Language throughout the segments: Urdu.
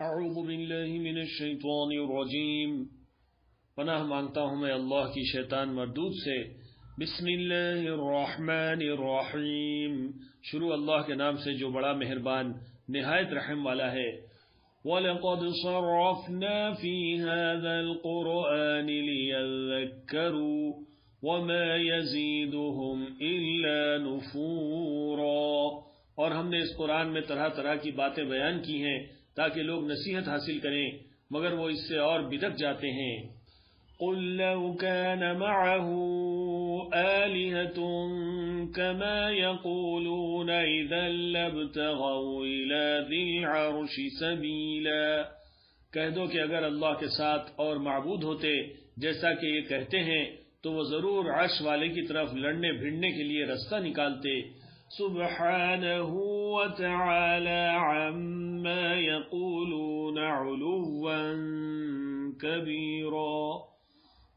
اعوذ باللہ من الشیطان الرجیم، پناہ مانگتا ہوں میں اللہ کی شیطان مردود سے۔ بسم اللہ الرحمن الرحیم، شروع اللہ کے نام سے جو بڑا مہربان نہایت رحم والا ہے۔ وَلَقَدْ صَرَّفْنَا فِي هَذَا الْقُرْآنِ لِيَذَّكَّرُوا وَمَا يَزِيدُهُمْ إِلَّا نُفُورًا، اور ہم نے اس قرآن میں طرح طرح کی باتیں بیان کی ہیں تاکہ لوگ نصیحت حاصل کریں، مگر وہ اس سے اور بھٹک جاتے ہیں۔ قُلْ لَوْ كَانَ مَعَهُ آلِهَةٌ كَمَا يَقُولُونَ إِذًا لَابْتَغَوْا إِلَى ذِي الْعَرْشِ سَبِيلًا، کہہ دو کہ اگر اللہ کے ساتھ اور معبود ہوتے جیسا کہ یہ کہتے ہیں تو وہ ضرور عرش والے کی طرف لڑنے بھیڑنے کے لیے رستہ نکالتے۔ سبحانہ وتعالی عما یقولون علوا کبیرا،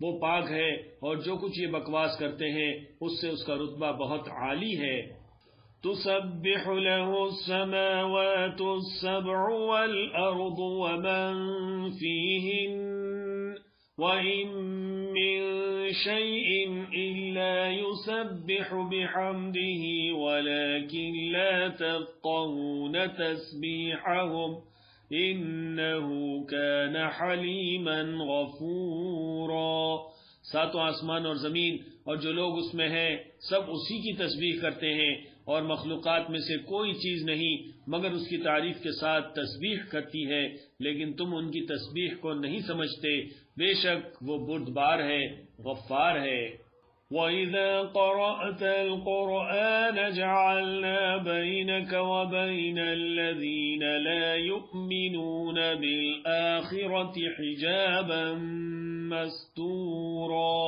وہ پاک ہے اور جو کچھ یہ بکواس کرتے ہیں اس سے اس کا رتبہ بہت عالی ہے۔ تسبح له السماوات السبع والأرض ومن فيهن وَإِن مِّن شَيْءٍ إِلَّا يُسَبِّحُ بِحَمْدِهِ وَلَكِن لَّا تَفْقَهُونَ تَسْبِيحَهُمْ إِنَّهُ كَانَ حَلِيمًا غَفُورًا۔ ساتوں آسمان اور زمین اور جو لوگ اس میں ہیں سب اسی کی تسبیح کرتے ہیں، اور مخلوقات میں سے کوئی چیز نہیں مگر اس کی تعریف کے ساتھ تسبیح کرتی ہے، لیکن تم ان کی تسبیح کو نہیں سمجھتے، بے شک وہ بردبار ہے، غفار ہے۔ وَإِذَا قَرَأْتَ الْقُرْآنَ جَعَلْنَا بَيْنَكَ وَبَيْنَ الَّذِينَ لَا يُؤْمِنُونَ بِالْآخِرَةِ حِجَابًا مَسْتُورًا،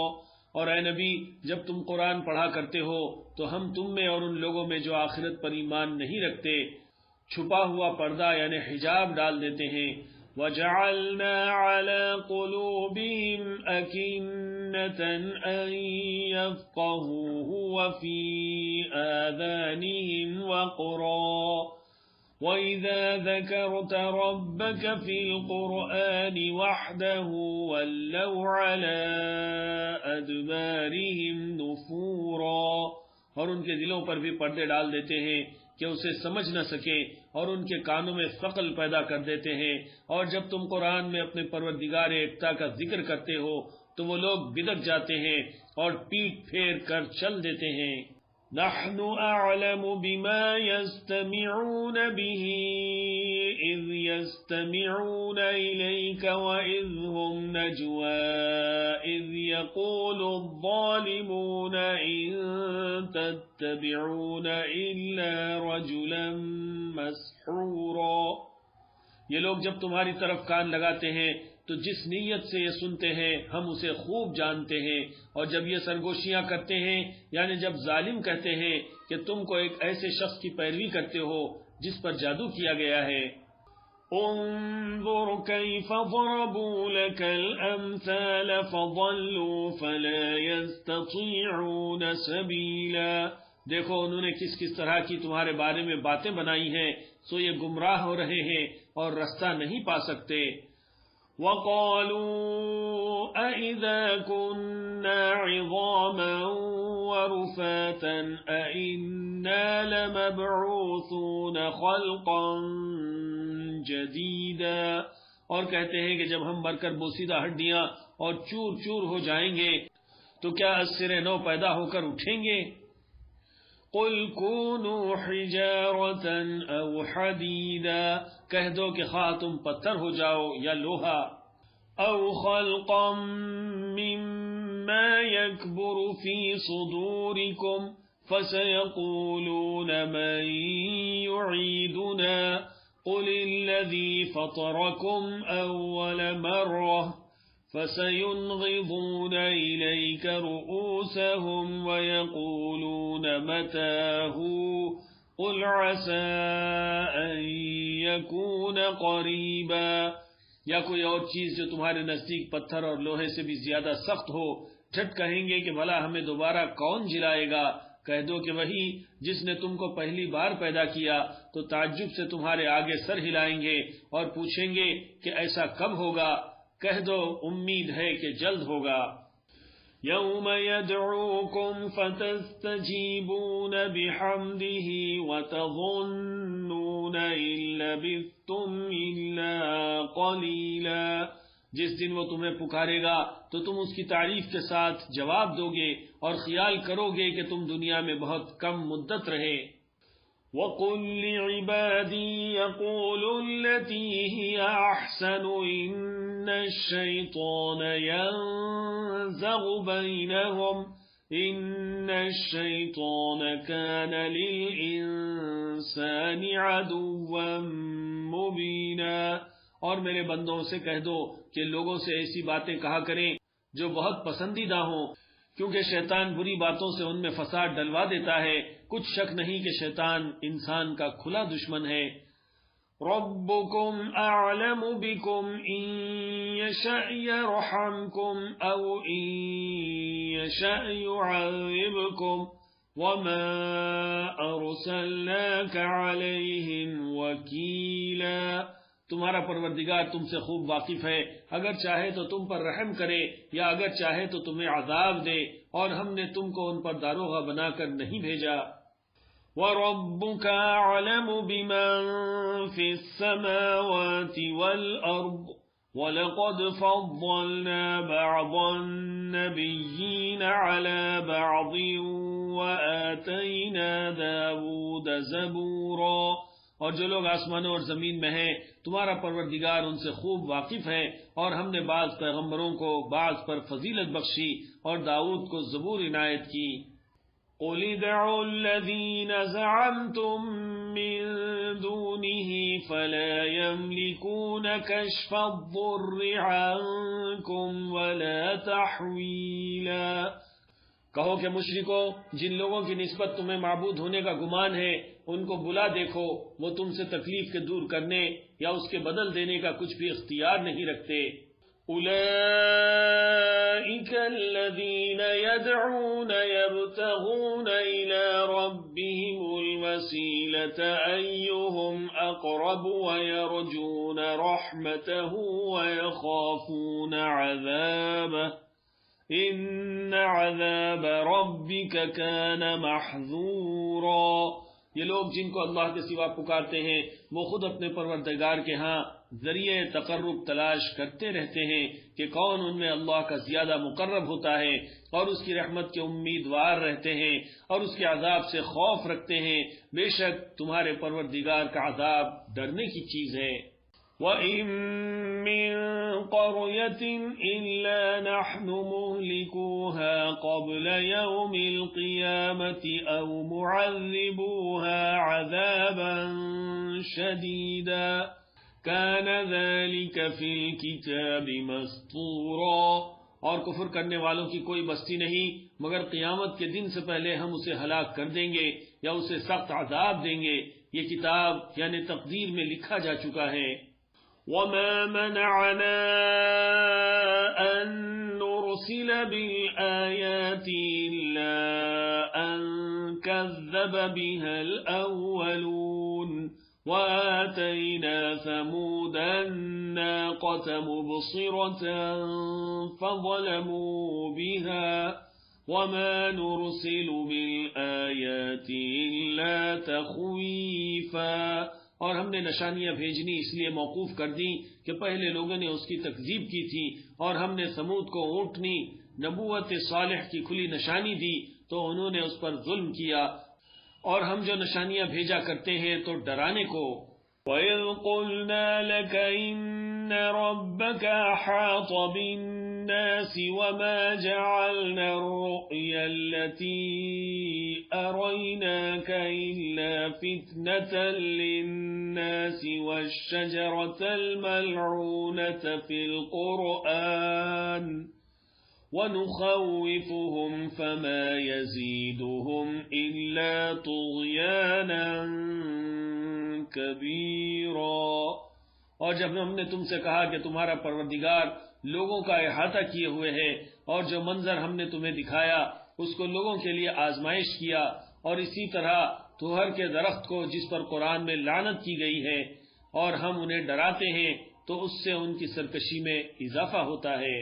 اور اے نبی جب تم قرآن پڑھا کرتے ہو تو ہم تم میں اور ان لوگوں میں جو آخرت پر ایمان نہیں رکھتے چھپا ہوا پردہ یعنی حجاب ڈال دیتے ہیں۔ وَجَعَلْنَا عَلَى قُلُوبِهِمْ أَكِنَّةً أَن يَفْقَهُوهُ وَفِي آذَانِهِمْ وَقْرًا وَإِذَا ذَكَرْتَ رَبَّكَ فِي الْقُرْآنِ وَحْدَهُ وَلَّوْا عَلَى أَدْبَارِهِمْ نُفُورًا، اور ان کے دلوں پر بھی پردے ڈال دیتے ہیں کہ اسے سمجھ نہ سکیں، اور ان کے کانوں میں ثقل پیدا کر دیتے ہیں، اور جب تم قرآن میں اپنے پروردگار یکتا کا ذکر کرتے ہو تو وہ لوگ بدک جاتے ہیں اور پیٹ پھیر کر چل دیتے ہیں۔ نحن اعلم بما يستمعون به اذ يستمعون اليك واذ هم نجوى اذ يقول الظالمون ان تتبعون الا رجلا مسحورا، یہ لوگ جب تمہاری طرف کان لگاتے ہیں تو جس نیت سے یہ سنتے ہیں ہم اسے خوب جانتے ہیں، اور جب یہ سرگوشیاں کرتے ہیں یعنی جب ظالم کہتے ہیں کہ تم کو ایک ایسے شخص کی پیروی کرتے ہو جس پر جادو کیا گیا ہے۔ انظر کیف ضربوا لك الامثال فضلوا فلا يستطيعون سبیلا، دیکھو انہوں نے کس کس طرح کی تمہارے بارے میں باتیں بنائی ہیں، سو یہ گمراہ ہو رہے ہیں اور رستہ نہیں پا سکتے۔ وَقَالُوا أَإِذَا كُنَّا عِظَامًا وَرُفَاتًا أَإِنَّا لَمَبْعُوثُونَ خَلْقًا جَدِيدًا، اور کہتے ہیں کہ جب ہم مر کر بوسیدہ ہڈیاں اور چور چور ہو جائیں گے تو کیا از سر نو پیدا ہو کر اٹھیں گے۔ قُلْ كُونُوا حِجَارَةً أَوْ حَدِيدًا، کہہ دو کہ خواہ تم پتھر ہو جاؤ یا لوہا۔ أَوْ خَلْقًا مِّمَّا يَكْبُرُ فِي صُدُورِكُمْ فَسَيَقُولُونَ مَن يُعِيدُنَا قُلِ الَّذِي فَطَرَكُمْ أَوَّلَ مَرَّةٍ فَسَيُنْغِضُونَ إِلَيْكَ رُؤُوسَهُمْ وَيَقُولُونَ مَتَىٰ قُلْ عَسَىٰ أَن يَكُونَ قَرِيبًا، یا کوئی اور چیز جو تمہارے نزدیک پتھر اور لوہے سے بھی زیادہ سخت ہو، جھٹ کہیں گے کہ بھلا ہمیں دوبارہ کون جلائے گا، کہہ دو کہ وہی جس نے تم کو پہلی بار پیدا کیا تو تعجب سے تمہارے آگے سر ہلائیں گے اور پوچھیں گے کہ ایسا کب ہوگا؟ کہہ دو امید ہے کہ جلد ہوگا۔ یوم یدعوکم فتستجیبون بحمدہ وتظنون ان لبثتم الا قلیلا، جس دن وہ تمہیں پکارے گا تو تم اس کی تعریف کے ساتھ جواب دو گے اور خیال کرو گے کہ تم دنیا میں بہت کم مدت رہے۔ وَقُلْ لِعِبَادِي يَقُولُوا الَّتِي هِيَ أَحْسَنُ إِنَّ الشَّيْطَانَ يَنزَغُ بَيْنَهُمْ إِنَّ الشَّيْطَانَ كَانَ لِلْإِنسَانِ عَدُوًّا مُبِينًا، اور میرے بندوں سے کہہ دو کہ لوگوں سے ایسی باتیں کہا کریں جو بہت پسندیدہ ہوں، کیونکہ شیطان بری باتوں سے ان میں فساد ڈلوا دیتا ہے۔ کچھ شک نہیں کہ شیطان انسان کا کھلا دشمن ہے۔ ربکم اعلم بکم ان یشأ یرحمکم او ان یشأ یعذبکم وما ارسلناک علیہم وکیلا، تمہارا پروردگار تم سے خوب واقف ہے، اگر چاہے تو تم پر رحم کرے یا اگر چاہے تو تمہیں عذاب دے، اور ہم نے تم کو ان پر داروغہ بنا کر نہیں بھیجا۔ وَرَبُّكَ أَعْلَمُ بِمَن فِي السَّمَاوَاتِ وَالْأَرْضِ وَلَقَدْ فَضَّلْنَا بَعْضَ النَّبِيِّينَ عَلَى بَعْضٍ وَآتَيْنَا دَاوُودَ زَبُورًا، اور جو لوگ آسمانوں اور زمین میں ہیں تمہارا پروردگار ان سے خوب واقف ہے، اور ہم نے بعض پیغمبروں کو بعض پر فضیلت بخشی اور داؤد کو زبور عنایت کی۔ قُلِ ادْعُوا الَّذِينَ زَعَمْتُم مِّن دُونِهِ فَلَا يَمْلِكُونَ كَشْفَ الضُّرِّ عَنكُمْ وَلَا تَحْوِيلًا، کہو کہ مشرکو، جن لوگوں کی نسبت تمہیں معبود ہونے کا گمان ہے ان کو بلا دیکھو، وہ تم سے تکلیف کے دور کرنے یا اس کے بدل دینے کا کچھ بھی اختیار نہیں رکھتے۔ اولئک الذین یدعون یبتغون الی ربهم الوسیلۃ ایہم اقرب ویرجون رحمتہ ویخافون عذابہ ان عذاب ربک کان محذورا، یہ لوگ جن کو اللہ کے سوا پکارتے ہیں وہ خود اپنے پروردگار کے ہاں ذریعہ تقرب تلاش کرتے رہتے ہیں کہ کون ان میں اللہ کا زیادہ مقرب ہوتا ہے، اور اس کی رحمت کے امیدوار رہتے ہیں اور اس کے عذاب سے خوف رکھتے ہیں، بے شک تمہارے پروردگار کا عذاب ڈرنے کی چیز ہے۔ وَإِن مِّن قَرْيَةٍ إِلَّا نَحْنُ مُهْلِكُوهَا قَبْلَ يَوْمِ الْقِيَامَةِ أَوْ مُعَذِّبُوهَا عَذَابًا شَدِيدًا كَانَ ذَلِكَ فِي الْكِتَابِ مَسْطُورًا، اور کفر کرنے والوں کی کوئی بستی نہیں مگر قیامت کے دن سے پہلے ہم اسے ہلاک کر دیں گے یا اسے سخت عذاب دیں گے، یہ کتاب یعنی تقدیر میں لکھا جا چکا ہے۔ وَمَا مَنَعَنَا أَن نُّرْسِلَ بِالْآيَاتِ إِلَّا أَن كَذَّبَ بِهَا الْأَوَّلُونَ وَآتَيْنَا ثَمُودَ النَّاقَةَ مُبْصِرَةً فَظَلَمُوا بِهَا وَمَا نُرْسِلُ بِالْآيَاتِ إِلَّا تَخْوِيفًا، اور ہم نے نشانیاں بھیجنی اس لیے موقوف کر دی کہ پہلے لوگوں نے اس کی تکذیب کی تھی، اور ہم نے سمود کو اونٹنی نبوت صالح کی کھلی نشانی دی تو انہوں نے اس پر ظلم کیا، اور ہم جو نشانیاں بھیجا کرتے ہیں تو ڈرانے کو۔ وَإِذْ قُلْنَا لَكَ إِنَّ رَبَّكَ أَحَاطَ بِالنَّاسِ وَمَا جَعَلْنَا الرُّؤْيَا الَّتِي أَرَيْنَاكَ إِلَّا فِتْنَةً لِلنَّاسِ وَالشَّجَرَةَ الْمَلْعُونَةَ فِي الْقُرْآنِ وَنُخَوِّفُهُمْ فَمَا يَزِيدُهُمْ إِلَّا طُغْيَانًا كَبِيرًا، اور جب ہم نے تم سے کہا کہ تمہارا پروردگار لوگوں کا احاطہ کیے ہوئے ہے، اور جو منظر ہم نے تمہیں دکھایا اس کو لوگوں کے لیے آزمائش کیا، اور اسی طرح توہر کے درخت کو جس پر قرآن میں لعنت کی گئی ہے، اور ہم انہیں ڈراتے ہیں تو اس سے ان کی سرکشی میں اضافہ ہوتا ہے۔